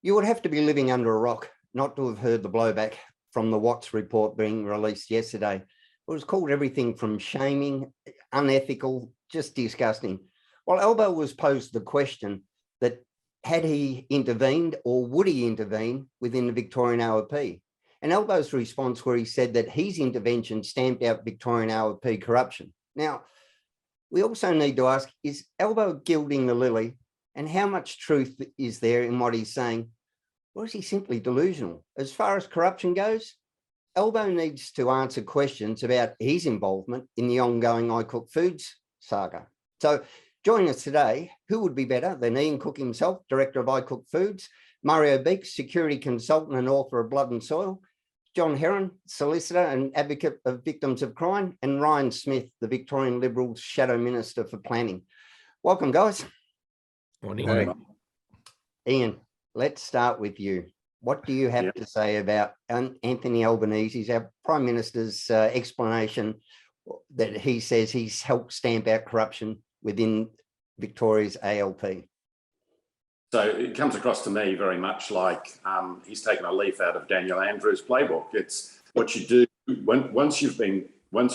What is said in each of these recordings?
You would have to be living under a rock not to have heard the blowback from the Watts report being released yesterday. It was called everything from shaming, unethical, just disgusting. Well, Albo was posed the question that had he intervened or would he intervene within the Victorian ALP? And Albo's response where he said that his intervention stamped out Victorian ALP corruption. Now, we also need to ask, is Albo gilding the Lilly? And how much truth is there in what he's saying? Or is he simply delusional? As far as corruption goes, Albo needs to answer questions about his involvement in the ongoing ICook Foods saga. So joining us today, who would be better than Ian Cook himself, Director of ICook Foods, Mario Beeks, Security Consultant and author of Blood and Soil, John Heron, Solicitor and Advocate of Victims of Crime, and Ryan Smith, the Victorian Liberals Shadow Minister for Planning. Welcome, guys. Morning. Morning. Ian, let's start with you. What do you have to say about Anthony Albanese's, our Prime Minister's explanation that he says he's helped stamp out corruption within Victoria's ALP? So it comes across to me very much like he's taken a leaf out of Daniel Andrews' playbook. It's what you do once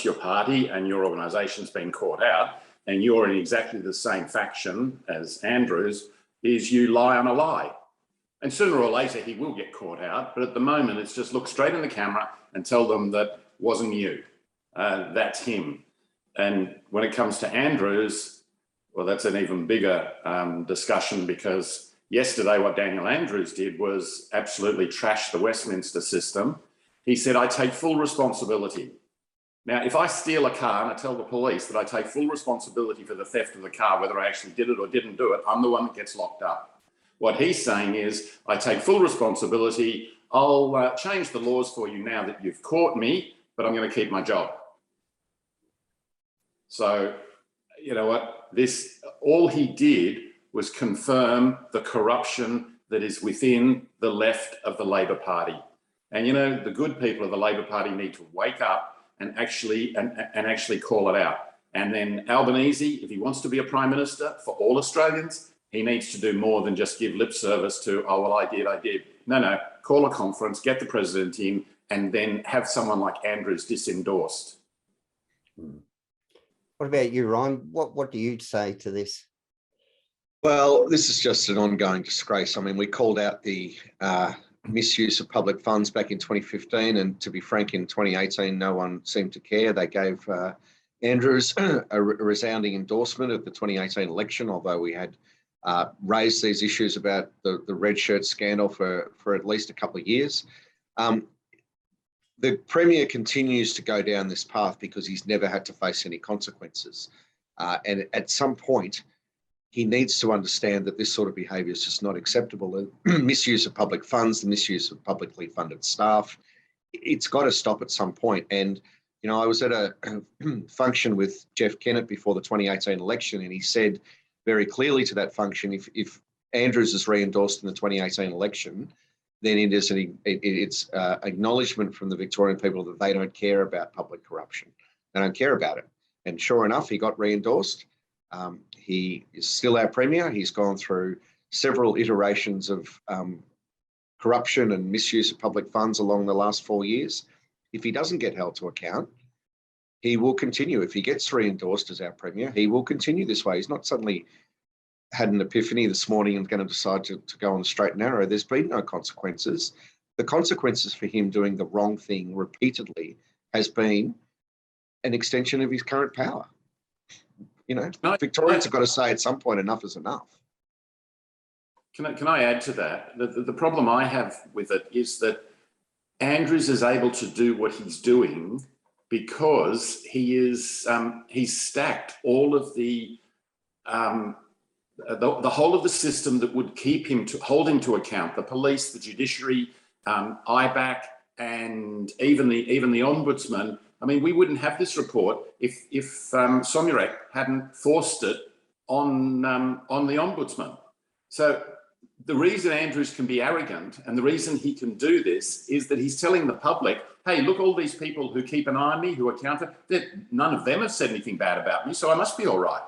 your party and your organisation's been caught out and you're in exactly the same faction as Andrews, is you lie on a lie. And sooner or later he will get caught out, but at the moment it's just look straight in the camera and tell them that wasn't you, that's him. And when it comes to Andrews, well, that's an even bigger discussion, because yesterday what Daniel Andrews did was absolutely trash the Westminster system. He said, I take full responsibility. Now, if I steal a car and I tell the police that I take full responsibility for the theft of the car, whether I actually did it or didn't do it, I'm the one that gets locked up. What he's saying is, I take full responsibility. I'll change the laws for you now that you've caught me, but I'm going to keep my job. So, you know what? All he did was confirm the corruption that is within the left of the Labor Party. And, you know, the good people of the Labor Party need to wake up and actually call it out. And then Albanese, if he wants to be a Prime Minister for all Australians, he needs to do more than just give lip service to, oh, well, I did. No, call a conference, get the president in, and then have someone like Andrews disendorsed. What about you, Ryan? What do you say to this? Well, this is just an ongoing disgrace. I mean, we called out the misuse of public funds back in 2015, and to be frank, in 2018, no one seemed to care. They gave Andrews a resounding endorsement of the 2018 election, although we had raised these issues about the red shirt scandal for at least a couple of years. The Premier continues to go down this path because he's never had to face any consequences. And at some point, he needs to understand that this sort of behaviour is just not acceptable. The misuse of public funds, the misuse of publicly funded staff, it's got to stop at some point. And, you know, I was at a function with Jeff Kennett before the 2018 election, and he said very clearly to that function, if Andrews is re-endorsed in the 2018 election, then it's acknowledgement from the Victorian people that they don't care about public corruption. They don't care about it. And sure enough, he got re-endorsed. He is still our Premier. He's gone through several iterations of corruption and misuse of public funds along the last 4 years. If he doesn't get held to account, he will continue. If he gets re-endorsed as our Premier, he will continue this way. He's not suddenly had an epiphany this morning and going to decide to go on the straight and narrow. There's been no consequences. The consequences for him doing the wrong thing repeatedly has been an extension of his current power. You know, Victorians have got to say at some point enough is enough. Can I add to that? The problem I have with it is that Andrews is able to do what he's doing because he's stacked all of the whole of the system that would keep him hold him to account: the police, the judiciary, IBAC, and even the ombudsman. I mean, we wouldn't have this report if Somyurek hadn't forced it on the ombudsman. So the reason Andrews can be arrogant and the reason he can do this is that he's telling the public, hey, look, all these people who keep an eye on me, who are counter, none of them have said anything bad about me, so I must be all right.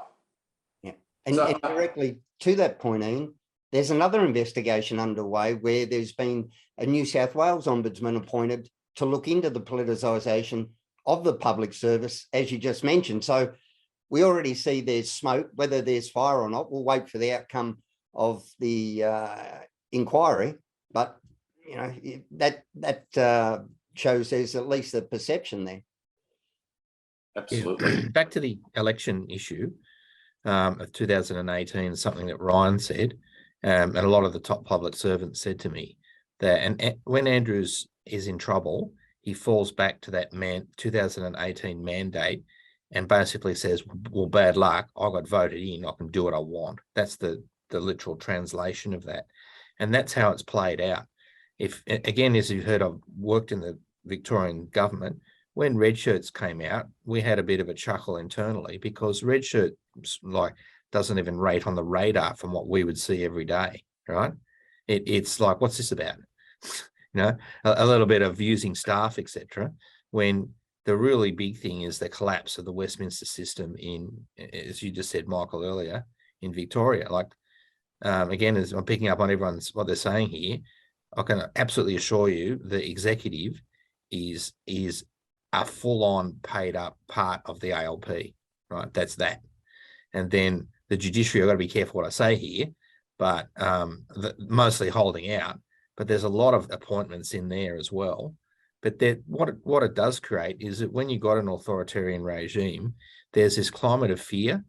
Yeah, and directly to that point, Ian, there's another investigation underway where there's been a New South Wales ombudsman appointed to look into the politicisation of the public service, as you just mentioned. So we already see there's smoke. Whether there's fire or not, we'll wait for the outcome of the inquiry. But you know, that shows there's at least a perception there. Absolutely. Yeah. Back to the election issue of 2018, something that Ryan said, and a lot of the top public servants said to me that, and when Andrews is in trouble, he falls back to that 2018 mandate and basically says, well, bad luck, I got voted in, I can do what I want. That's the literal translation of that. And that's how it's played out. If, again, as you've heard, I've worked in the Victorian government. When red shirts came out, we had a bit of a chuckle internally because red shirt like doesn't even rate on the radar from what we would see every day, right? It's like, what's this about? You know, a little bit of using staff, etc. When the really big thing is the collapse of the Westminster system in, as you just said, Michael, earlier, in Victoria. Like, again, as I'm picking up on everyone's what they're saying here, I can absolutely assure you the executive is a full-on paid-up part of the ALP, right? That's that. And then the judiciary, I've got to be careful what I say here, but mostly holding out. But there's a lot of appointments in there as well. But what it does create is that when you've got an authoritarian regime, there's this climate of fear.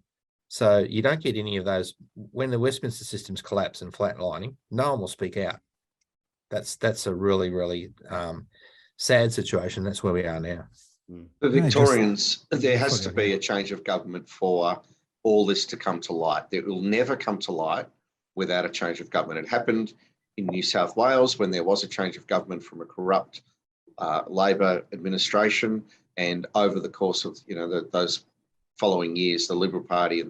So you don't get any of those. When the Westminster system's collapse and flatlining, no one will speak out. That's a really, really sad situation. That's where we are now. The Victorians, there has to be a change of government for all this to come to light. It will never come to light without a change of government. It happened in New South Wales when there was a change of government from a corrupt Labor administration, and over the course of those following years, the Liberal Party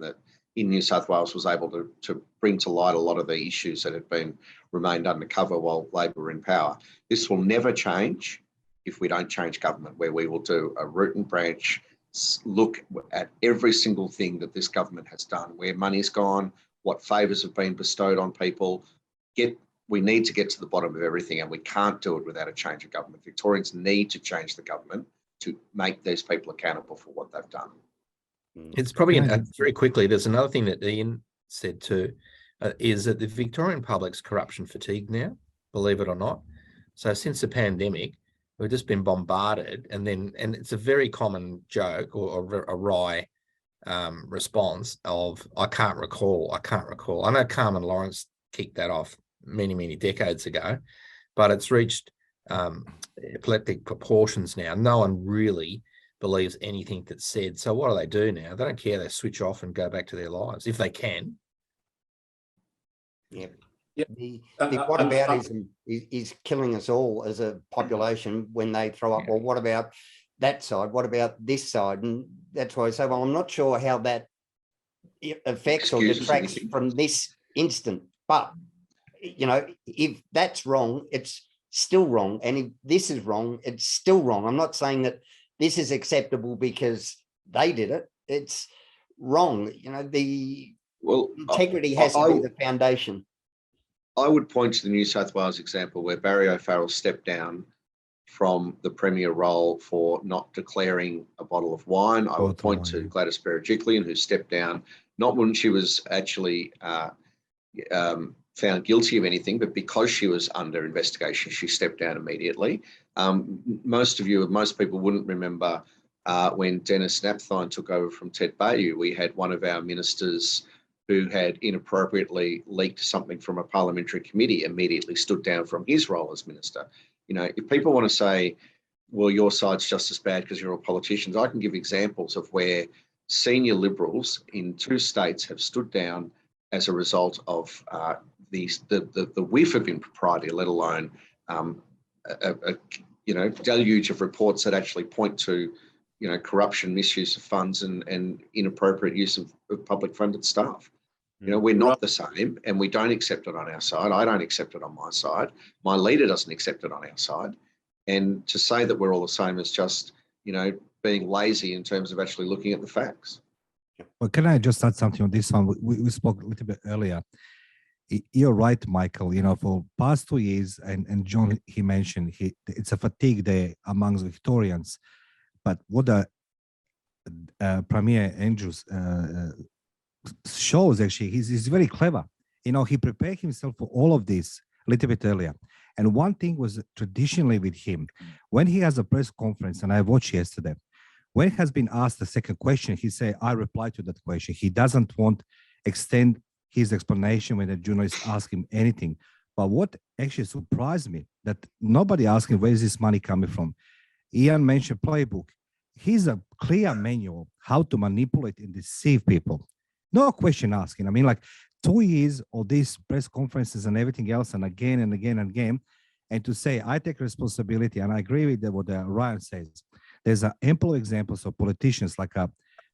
in New South Wales was able to bring to light a lot of the issues that had remained undercover while Labor were in power. This will never change if we don't change government, where we will do a root and branch look at every single thing that this government has done, where money's gone, what favours have been bestowed on people. We need to get to the bottom of everything, and we can't do it without a change of government. Victorians need to change the government to make these people accountable for what they've done. It's probably, very quickly, there's another thing that Ian said too, is that the Victorian public's corruption fatigue now, believe it or not. So since the pandemic, we've just been bombarded, and it's a very common joke or a wry response of, I can't recall. I know Carmen Lawrence kicked that off many, many decades ago, but it's reached epileptic proportions now. No one really believes anything that's said. So what do now? They don't care. They switch off and go back to their lives if they can. Yeah. The whataboutism is killing us all as a population when they throw up, well, what about that side? What about this side? And that's why I say, well, I'm not sure how that affects or detracts from this instant. But, if that's wrong, it's still wrong. And if this is wrong, it's still wrong. I'm not saying that this is acceptable because they did it. It's wrong. The integrity has to be the foundation. I would point to the New South Wales example where Barry O'Farrell stepped down from the Premier role for not declaring a bottle of wine. I would point to Gladys Berejiklian, who stepped down, not when she was actually found guilty of anything, but because she was under investigation, she stepped down immediately. Most people wouldn't remember when Dennis Napthine took over from Ted Baillieu. We had one of our ministers who had inappropriately leaked something from a parliamentary committee immediately stood down from his role as minister. If people want to say, well, your side's just as bad because you're all politicians, I can give examples of where senior Liberals in 2 states have stood down as a result of the whiff of impropriety, let alone a deluge of reports that actually point to corruption, misuse of funds, and inappropriate use of public funded staff. We're not the same, and we don't accept it on our side. I don't accept it on my side. My leader doesn't accept it on our side. And to say that we're all the same is just, being lazy in terms of actually looking at the facts. Well, can I just add something on this one? We spoke a little bit earlier. you're right, Michael. You know, for past 2 years, and John, he mentioned it's a fatigue there amongst Victorians. But what the Premier Andrews shows, actually, he's very clever. You know, he prepared himself for all of this a little bit earlier. And one thing was traditionally with him, when he has a press conference, and I watched yesterday, when he has been asked the second question, he said, I reply to that question. He doesn't want extend his explanation when a journalist asks him anything. But what actually surprised me, that nobody asked him, where is this money coming from? Ian mentioned playbook. He's a clear manual how to manipulate and deceive people. No question asking. I mean, like 2 years of these press conferences and everything else, and again and again and again, and to say, I take responsibility, and I agree with what Ryan says. There's ample examples of politicians like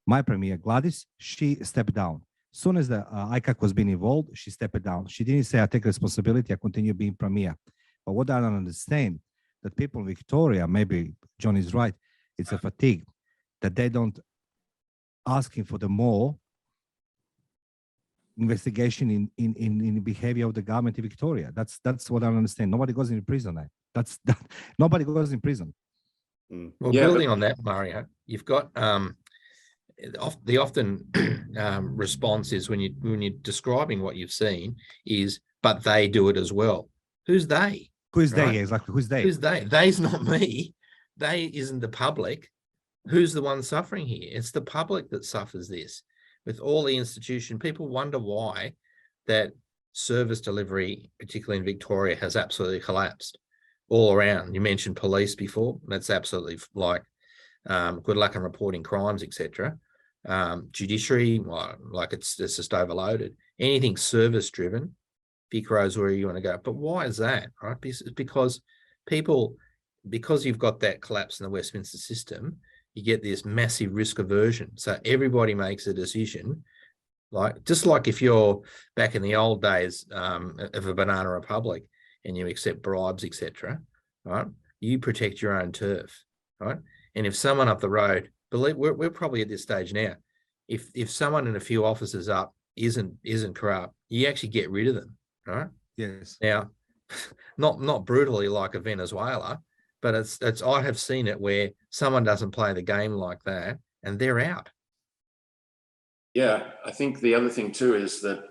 my Premier Gladys, she stepped down. As soon as the ICook was being involved, she stepped down. She didn't say, I take responsibility, I continue being Premier. But what I don't understand, that people in Victoria, maybe John is right, it's a fatigue, that they don't asking for the more investigation in the behavior of the government in Victoria. That's what I don't understand. Nobody goes in prison. Nobody goes in prison. Well, yeah, building on that, Mario, you've got the often response is when you're describing what you've seen is, but they do it as well. Who's they? Who's right? They? Exactly. Who's they? Who's they? They's not me. They isn't the public. Who's the one suffering here? It's the public that suffers this. With all the institution, people wonder why that service delivery, particularly in Victoria, has absolutely collapsed all around. You mentioned police before. That's absolutely like good luck in reporting crimes, etc. Judiciary, like it's just overloaded. Anything service driven, Vic knows where you want to go. But why is that? Right? Because you've got that collapse in the Westminster system, you get this massive risk aversion. So everybody makes a decision, just like if you're back in the old days of a banana republic and you accept bribes, etc., right? You protect your own turf, right? And if someone up the road, believe we're probably at this stage now, if someone in a few offices up isn't corrupt, you actually get rid of them, right? Yes. Now, not brutally like a Venezuela, but it's I have seen it where someone doesn't play the game like that and they're out. Yeah, I think the other thing too is that,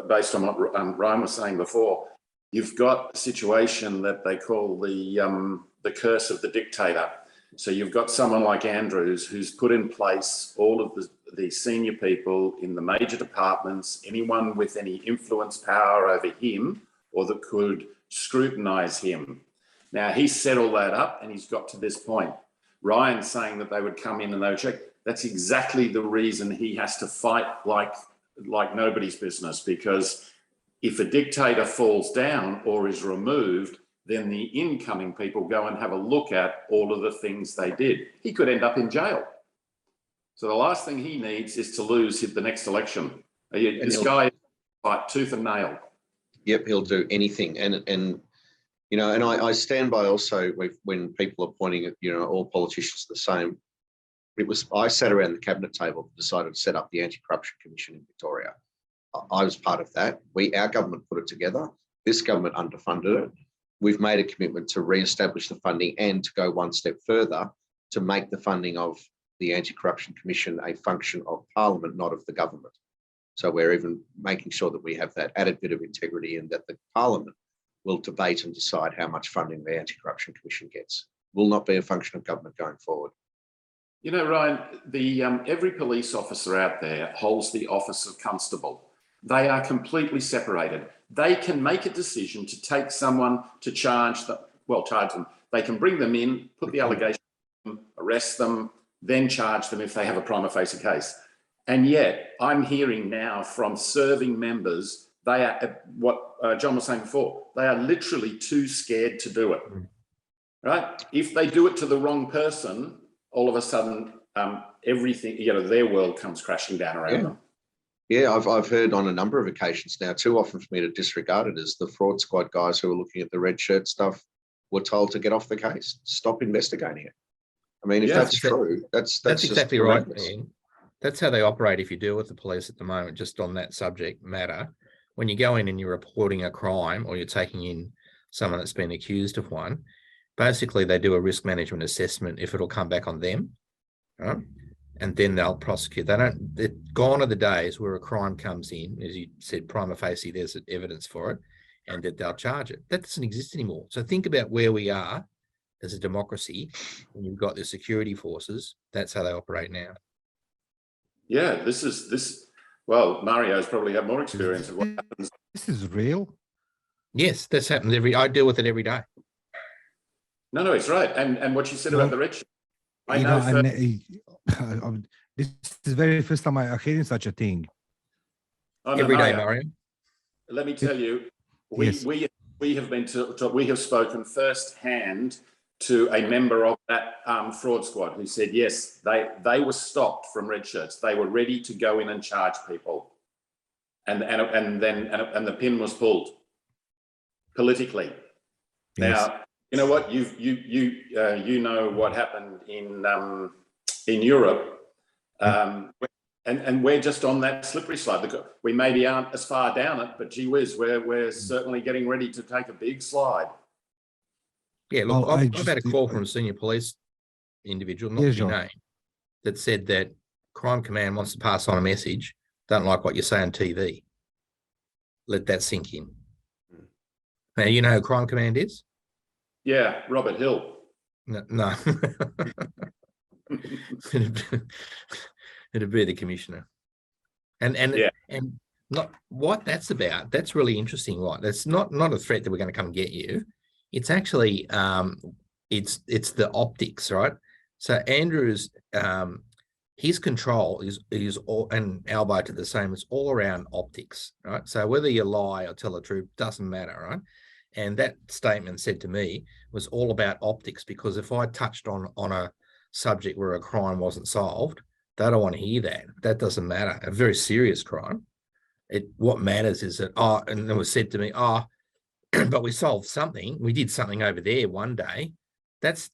based on what Ryan was saying before, you've got a situation that they call the curse of the dictator. So you've got someone like Andrews who's put in place all of the senior people in the major departments, anyone with any influence power over him or that could scrutinise him. Now, he's set all that up and he's got to this point. Ryan's saying that they would come in and they would check. That's exactly the reason he has to fight like nobody's business, because if a dictator falls down or is removed, then the incoming people go and have a look at all of the things they did. He could end up in jail. So the last thing he needs is to lose the next election. This guy fight tooth and nail. Yep, he'll do anything. And you know, and I stand by also when people are pointing at, you know, all politicians are the same. I sat around the cabinet table, decided to set up the Anti-Corruption Commission in Victoria. I was part of that. Our government put it together. This government underfunded it. We've made a commitment to re-establish the funding and to go one step further to make the funding of the Anti-Corruption Commission a function of Parliament, not of the government. So we're even making sure that we have that added bit of integrity and that the Parliament will debate and decide how much funding the Anti-Corruption Commission gets. Will not be a function of government going forward. You know, Ryan, every police officer out there holds the office of constable. They are completely separated. They can make a decision to take someone to charge them. They can bring them in, put the allegation on them, arrest them, then charge them if they have a prima facie case. And yet I'm hearing now from serving members, they are, what John was saying before, they are literally too scared to do it, right? If they do it to the wrong person, all of a sudden, everything, you know, their world comes crashing down around them. Yeah, I've heard on a number of occasions now, too often for me to disregard it, as the fraud squad guys who are looking at the red shirt stuff were told to get off the case, stop investigating it. I mean, if that's true, that's exactly right, man. That's how they operate if you deal with the police at the moment, just on that subject matter. when you go in and you're reporting a crime or you're taking in someone that's been accused of one, basically they do a risk management assessment if it'll come back on them, right? And then they'll prosecute. Gone are the days where a crime comes in, as you said, prima facie, there's evidence for it, and that they'll charge it. That doesn't exist anymore. So think about where we are as a democracy when you've got the security forces. That's how they operate now. Yeah, well, Mario's probably had more experience of what happens. This is real. Yes, this happens I deal with it every day. No, it's right. And what you said about the red shirt, this is the very first time I hear such a thing. Every day, Mario. Let me tell you, we have spoken firsthand to a member of that fraud squad who said, yes, they were stopped from red shirts. They were ready to go in and charge people. And the pin was pulled politically. Yes. Now, you know what? You know what happened in Europe, and we're just on that slippery slide. We maybe aren't as far down it, but gee whiz, we're certainly getting ready to take a big slide. Yeah, look, I've had a call from a senior police individual, not to be named, that said that Crime Command wants to pass on a message. Don't like what you say on TV. Let that sink in. Now, you know who Crime Command is? Yeah, Robert Hill. No. It'd be the commissioner. And not what that's about. That's really interesting, right? That's not a threat that we're going to come and get you. It's actually it's the optics, right? So Andrew's his control is all, and Albo did the same. It's all around optics, right? So whether you lie or tell the truth doesn't matter, right? And that statement said to me was all about optics, because if I touched on a subject where a crime wasn't solved, they don't want to hear that. That doesn't matter. A very serious crime. What matters is that, and it was said to me, but we solved something. We did something over there one day. That's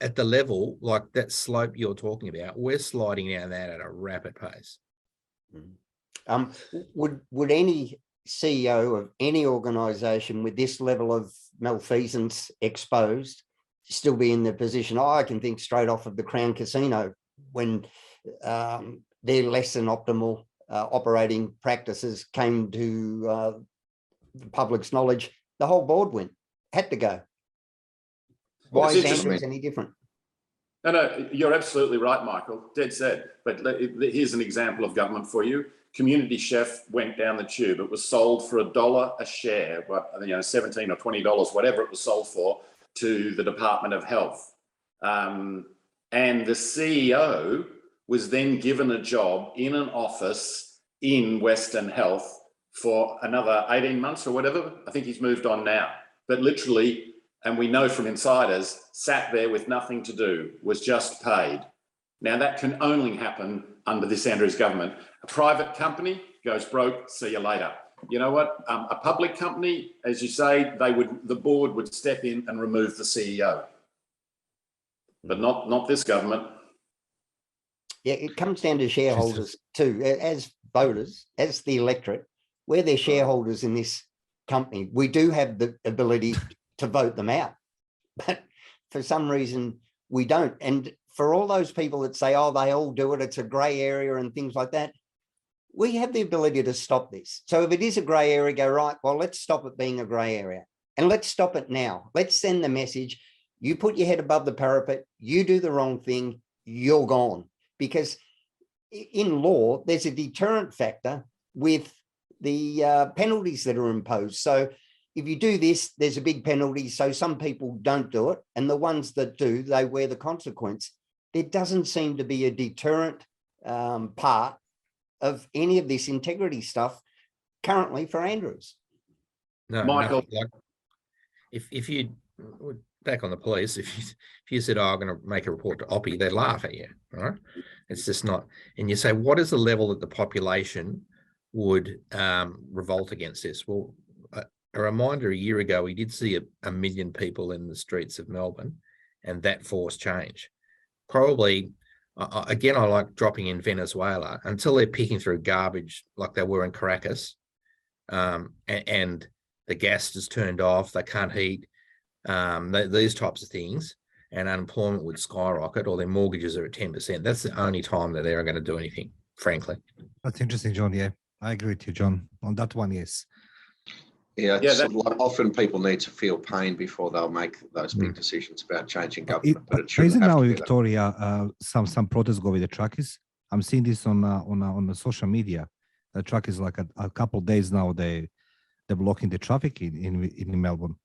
at the level, like that slope you're talking about. We're sliding down that at a rapid pace. Would any CEO of any organisation with this level of malfeasance exposed still be in the position? I can think straight off of the Crown Casino when their less than optimal operating practices came to the public's knowledge. The whole board had to go. Why is Andrews any different? No, you're absolutely right, Michael. Dead set. But here's an example of government for you. Community Chef went down the tube. It was sold for $1 a share, but $17 or $20, whatever it was sold for, to the Department of Health. And the CEO was then given a job in an office in Western Health for another 18 months or whatever. I think he's moved on now. But literally, and we know from insiders, sat there with nothing to do, was just paid. Now that can only happen under this Andrews government. A private company goes broke, see you later. You know what? A public company, as you say, the board would step in and remove the CEO. But not this government. Yeah, it comes down to shareholders too. As voters, as the electorate, we're their shareholders in this company. We do have the ability to vote them out, but for some reason we don't. And for all those people that say, oh, they all do it, it's a grey area and things like that, we have the ability to stop this. So if it is a grey area, go, right, well, let's stop it being a grey area. And let's stop it now. Let's send the message. You put your head above the parapet, you do the wrong thing, you're gone. Because in law, there's a deterrent factor with the penalties that are imposed. So if you do this, there's a big penalty. So some people don't do it. And the ones that do, they wear the consequence. There doesn't seem to be a deterrent part of any of this integrity stuff currently for Andrews. No, Michael, like if you back on the police, if you said, oh, I'm going to make a report to OPI, they laugh at you, right? It's just not. And you say, what is the level that the population would revolt against this? Well, a reminder, a year ago, we did see a million people in the streets of Melbourne, and that forced change. Probably, again, I like dropping in Venezuela until they're picking through garbage like they were in Caracas. and the gas is turned off, they can't heat, these types of things, and unemployment would skyrocket, or their mortgages are at 10%. That's the only time that they're going to do anything, frankly. That's interesting, John. Yeah, I agree with you, John, on that one. Yes. Yeah, it's sort of like often people need to feel pain before they'll make those big decisions about changing government. But it shouldn't isn't have now to in be Victoria some protests go with the truckies? I'm seeing this on the social media. The truckies, like a couple of days now, they're blocking the traffic in Melbourne.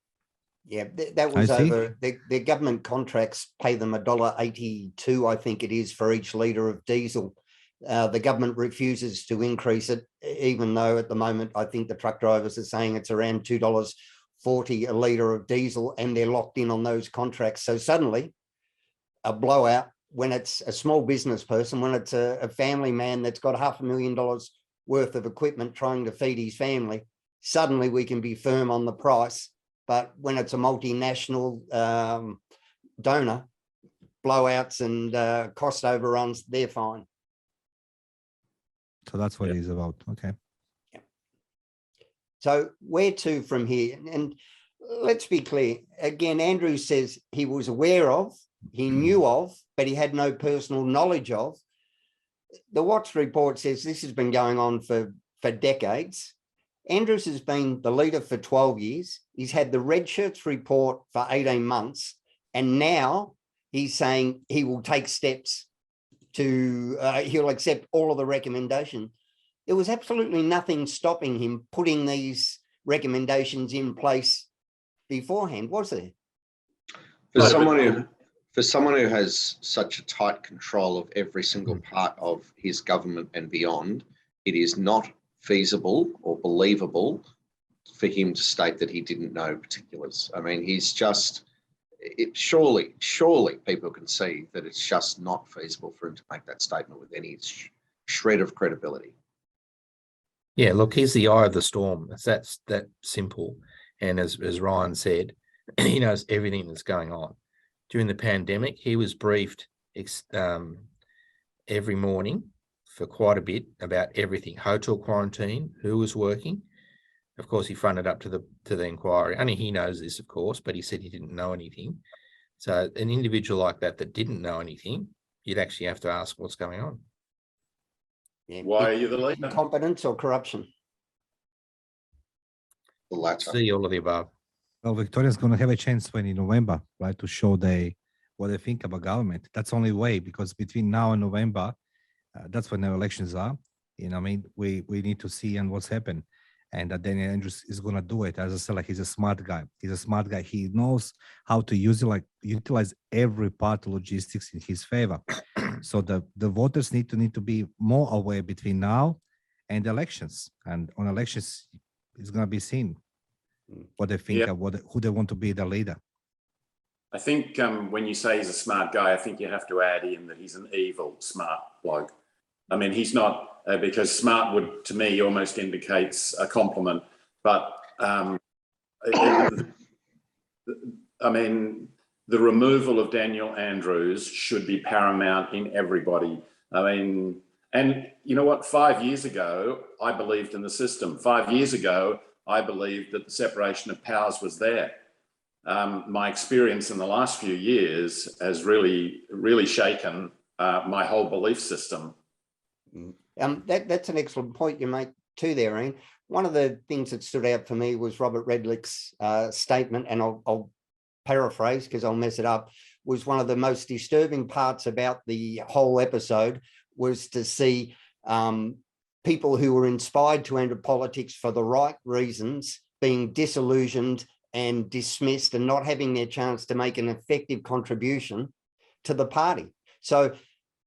Yeah, that was over. Their government contracts pay them $1.82, I think it is, for each litre of diesel. The government refuses to increase it, even though at the moment I think the truck drivers are saying it's around $2.40 a litre of diesel, and they're locked in on those contracts. So suddenly a blowout when it's a small business person, when it's a family man that's got $500,000 worth of equipment trying to feed his family, suddenly we can be firm on the price. But when it's a multinational donor, blowouts and cost overruns, they're fine. So that's what it is about. Okay. Yeah. So where to from here? And let's be clear. Again, Andrew says he was aware of, he knew of, but he had no personal knowledge of. The Watts report says this has been going on for decades. Andrews has been the leader for 12 years. He's had the Red Shirts report for 18 months. And now he's saying he will take steps to, he'll accept all of the recommendation. There was absolutely nothing stopping him putting these recommendations in place beforehand, was there? For someone who has such a tight control of every single part of his government and beyond, it is not feasible or believable for him to state that he didn't know particulars. I mean, he's just, surely people can see that it's just not feasible for him to make that statement with any shred of credibility. Yeah, look, he's the eye of the storm. That's that simple. And as Ryan said, he knows everything that's going on. During the pandemic, he was briefed every morning for quite a bit about everything. Hotel quarantine, who was working. Of course, he fronted up to the inquiry. Only he knows this, of course, but he said he didn't know anything. So an individual like that didn't know anything, you'd actually have to ask what's going on. Yeah. Why are you the leader? Incompetence or corruption? The latter. See all of the above. Well, Victoria's going to have a chance when in November, right, to show what they think about government. That's the only way, because between now and November, that's when the elections are. You know, I mean, we need to see and what's happened. And Daniel Andrews is going to do it. As I said, like, he's a smart guy. He's a smart guy. He knows how to utilize every part of logistics in his favor. So the voters need to be more aware between now and elections. And on elections, it's going to be seen what they think of who they want to be the leader. I think when you say he's a smart guy, I think you have to add in that he's an evil, smart bloke. I mean, he's not, because smart would, to me, almost indicates a compliment. But, I mean, the removal of Daniel Andrews should be paramount in everybody. I mean, and you know what? 5 years ago, I believed in the system. 5 years ago, I believed that the separation of powers was there. My experience in the last few years has really, really shaken my whole belief system. That's an excellent point you make too there, Ian. One of the things that stood out for me was Robert Redlick's statement, and I'll paraphrase because I'll mess it up, was one of the most disturbing parts about the whole episode was to see people who were inspired to enter politics for the right reasons being disillusioned and dismissed and not having their chance to make an effective contribution to the party. So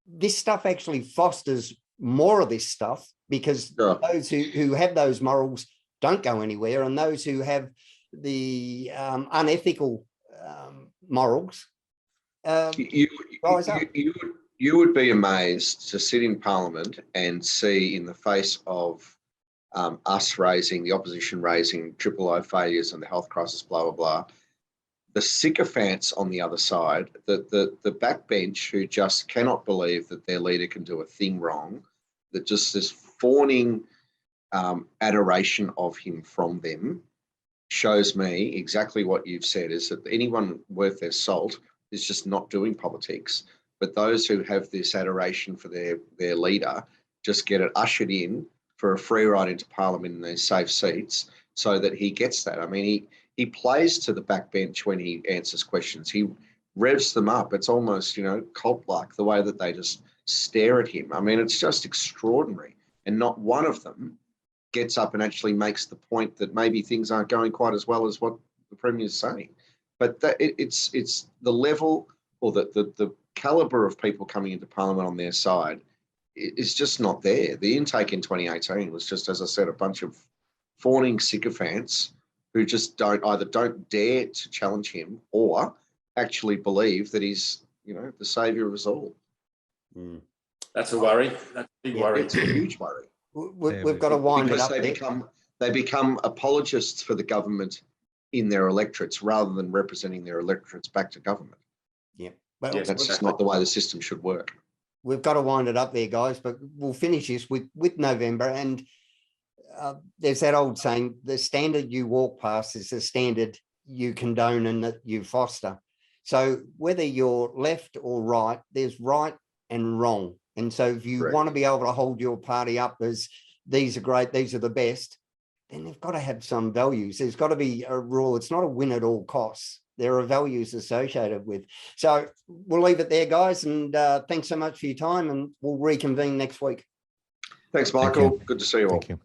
this stuff actually fosters more of this stuff, because those who have those morals don't go anywhere, and those who have the unethical morals rise up. You would be amazed to sit in Parliament and see, in the face of us raising, the opposition raising triple O failures and the health crisis, blah, blah, blah, the sycophants on the other side, the backbench who just cannot believe that their leader can do a thing wrong, that just is fawning adoration of him from them shows me exactly what you've said, is that anyone worth their salt is just not doing politics. But those who have this adoration for their leader just get it ushered in for a free ride into Parliament in these safe seats so that he gets that. I mean, he plays to the backbench when he answers questions. He revs them up. It's almost, cult-like, the way that they just stare at him. I mean, it's just extraordinary. And not one of them gets up and actually makes the point that maybe things aren't going quite as well as what the Premier is saying. But it's the level or the calibre of people coming into Parliament on their side is just not there. The intake in 2018 was just, as I said, a bunch of fawning sycophants who just don't dare to challenge him or actually believe that he's, the saviour of us all. Mm. That's a worry. That's a big worry. It's a huge worry. We've got to wind it up. They become apologists for the government in their electorates rather than representing their electorates back to government. Yeah, well, Yes, That's just not the way the system should work. we've got to wind it up there, guys. But we'll finish this with November, and there's that old saying: the standard you walk past is the standard you condone and that you foster. So whether you're left or right, there's right and wrong. And so if you want to be able to hold your party up as these are great, these are the best, then they've got to have some values. There's got to be a rule. It's not a win at all costs. There are values associated with. So we'll leave it there, guys. And thanks so much for your time, and we'll reconvene next week. Thanks, Michael. Good to see you all. Thank you.